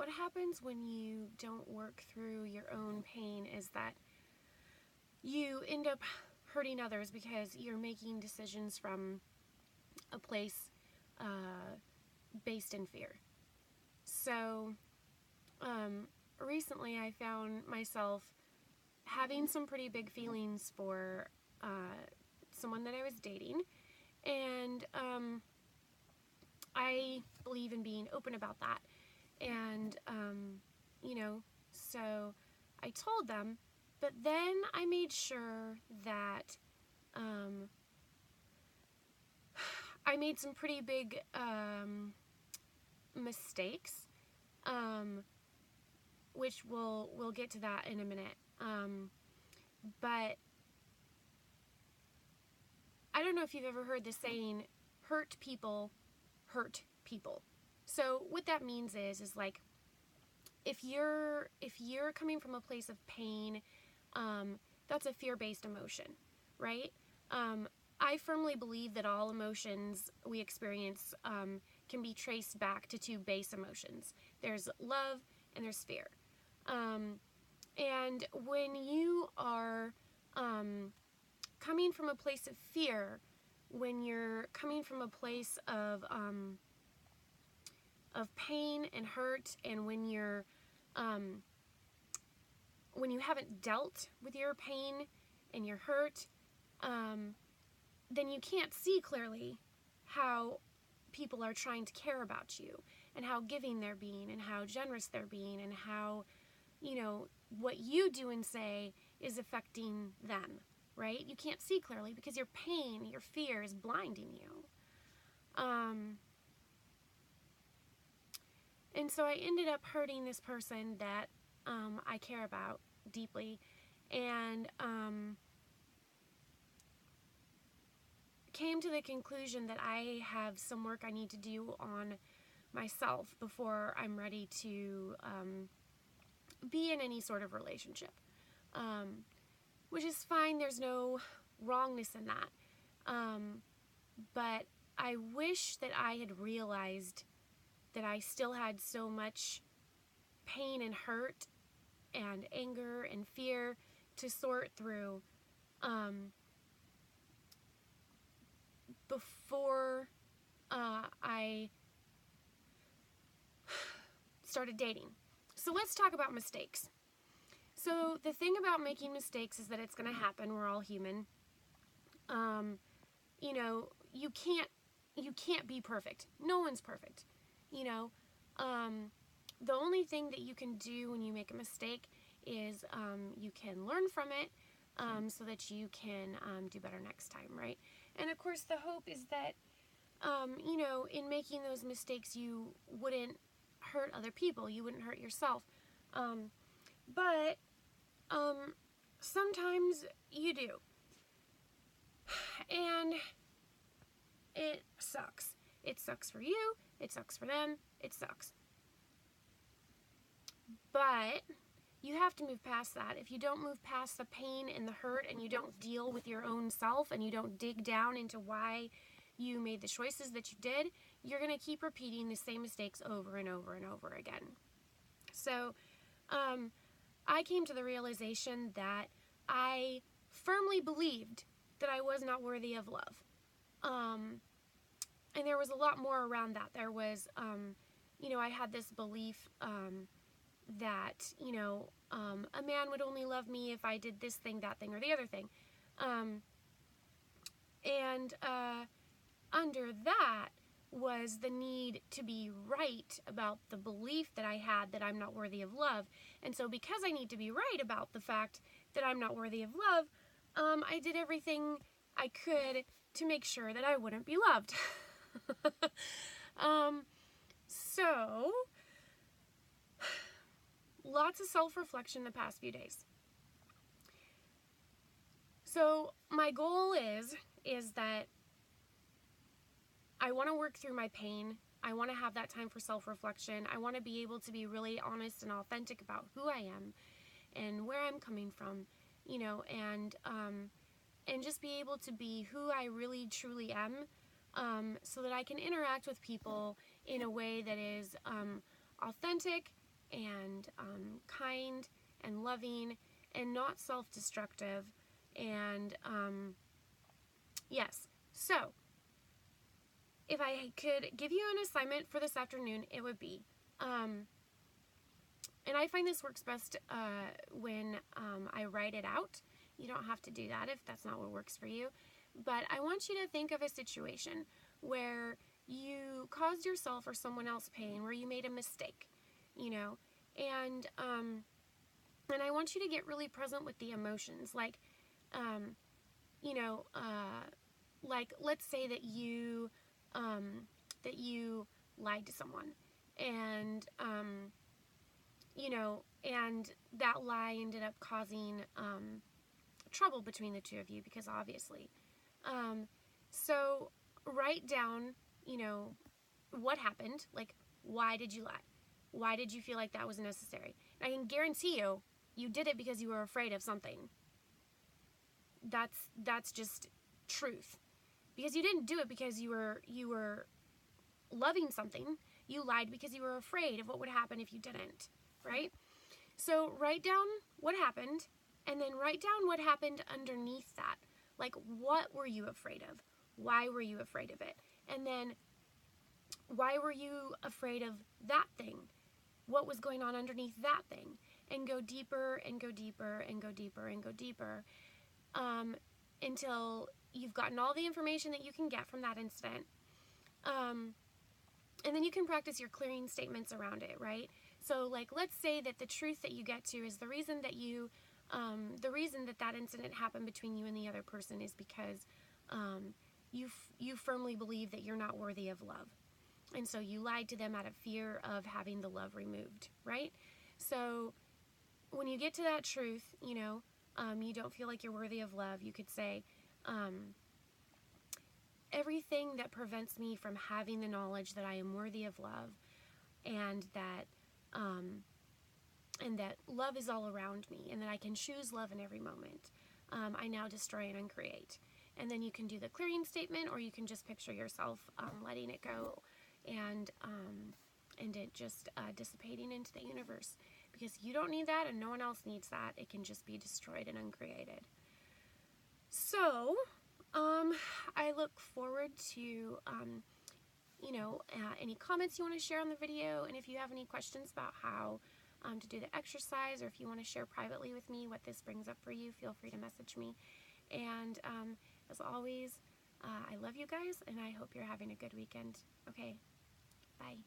what happens when you don't work through your own pain is that you end up hurting others because you're making decisions from a place based in fear. So, recently I found myself having some pretty big feelings for someone that I was dating, and I believe in being open about that. And, so I told them, but then I made sure that I made some pretty big mistakes, which we'll get to that in a minute. But I don't know if you've ever heard the saying, hurt people hurt people. So what that means is like, if you're coming from a place of pain, that's a fear-based emotion, right? I firmly believe that all emotions we experience can be traced back to two base emotions. There's love and there's fear. And when you are coming from a place of fear, when you're coming from a place of pain and hurt, and when you haven't dealt with your pain and your hurt, then you can't see clearly how people are trying to care about you, and how giving they're being, and how generous they're being, and how, what you do and say is affecting them, right? You can't see clearly because your pain, your fear is blinding you. And so I ended up hurting this person that I care about deeply, and came to the conclusion that I have some work I need to do on myself before I'm ready to be in any sort of relationship, which is fine. There's no wrongness in that, but I wish that I had realized that I still had so much pain and hurt and anger and fear to sort through before I started dating. So let's talk about mistakes. So the thing about making mistakes is that it's going to happen. We're all human. You can't be perfect. No one's perfect. The only thing that you can do when you make a mistake is you can learn from it, so that you can do better next time, right? And of course, the hope is that, in making those mistakes, you wouldn't hurt other people, you wouldn't hurt yourself. But sometimes you do. And it sucks. It sucks for you, it sucks for them, it sucks. But you have to move past that. If you don't move past the pain and the hurt, and you don't deal with your own self, and you don't dig down into why you made the choices that you did, you're going to keep repeating the same mistakes over and over and over again. So, I came to the realization that I firmly believed that I was not worthy of love. And there was a lot more around that. There was, I had this belief that, a man would only love me if I did this thing, that thing, or the other thing. And under that was the need to be right about the belief that I had that I'm not worthy of love. And so because I need to be right about the fact that I'm not worthy of love, I did everything I could to make sure that I wouldn't be loved. So lots of self-reflection the past few days. So my goal is that I want to work through my pain. I want to have that time for self-reflection. I want to be able to be really honest and authentic about who I am and where I'm coming from, and just be able to be who I really truly am, so that I can interact with people in a way that is authentic and kind and loving and not self-destructive. And yes, so if I could give you an assignment for this afternoon, it would be, and I find this works best when I write it out. You don't have to do that if that's not what works for you. But I want you to think of a situation where you caused yourself or someone else pain, where you made a mistake, you know, and I want you to get really present with the emotions, like, you know, like let's say that you lied to someone, and you know, and that lie ended up causing trouble between the two of you, because obviously. So write down, you know, what happened, like, why did you lie? Why did you feel like that was necessary? And I can guarantee you, you did it because you were afraid of something. That's just truth. Because you didn't do it because you were loving something. You lied because you were afraid of what would happen if you didn't, right? So write down what happened, and then write down what happened underneath that. Like, what were you afraid of? Why were you afraid of it? And then, why were you afraid of that thing? What was going on underneath that thing? And go deeper and go deeper and go deeper and go deeper until you've gotten all the information that you can get from that incident. And then you can practice your clearing statements around it, right? So, like, let's say that the truth that you get to is the reason that that incident happened between you and the other person is because you firmly believe that you're not worthy of love. And so you lied to them out of fear of having the love removed, right? So when you get to that truth, you know, you don't feel like you're worthy of love, you could say, everything that prevents me from having the knowledge that I am worthy of love, and that love is all around me, and that I can choose love in every moment, I now destroy and uncreate. And then you can do the clearing statement, or you can just picture yourself letting it go, and it just dissipating into the universe, because you don't need that and no one else needs that. It can just be destroyed and uncreated. So I look forward to you know, any comments you want to share on the video, and if you have any questions about how to do the exercise, or if you want to share privately with me what this brings up for you, feel free to message me. And as always, I love you guys, and I hope you're having a good weekend. Okay, bye.